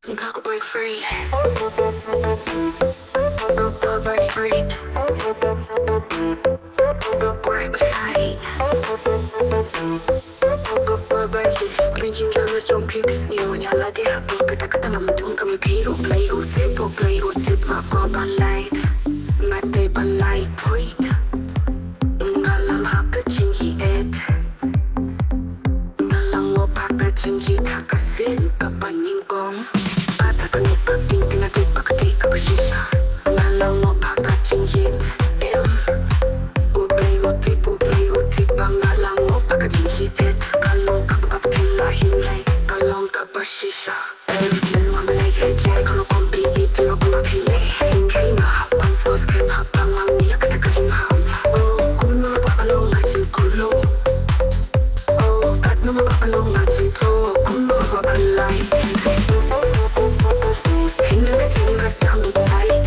Go break free. Go break free. Break free. Go break free. Drinking your junk pips new and your latte happy. But I can't let them come play who tip my proper light. My table light tweet. Ngalam haka jingieid. Ngalang ngop haka jingieid khasi kapaning kong. Ngalang ngop haka jingieid. Ngalang ngop haka jingieid. Kalong kapag kilahimay. Kalong kapasisa. Dalawa malay kaya kalau kompiti tino kumapili. Hindi mahapang sohkhlet habang ang niya katakajimham. Oh, kung mapapalong natin kulong. Oh, at mapapalong natin to. Kung mapapalay. Hindi na tinigap ang light.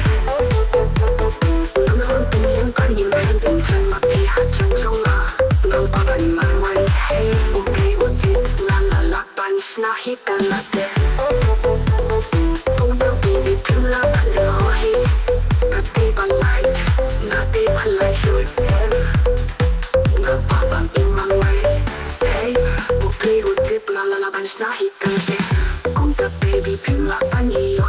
Ngayon piniyang kanyang handing dyan makihat yung zonga. Nang pagalimarway. Hey, okay, utit. Lalalapan snahita natin. Nalalaban na hikate. Kung ka baby, pinlapan niyo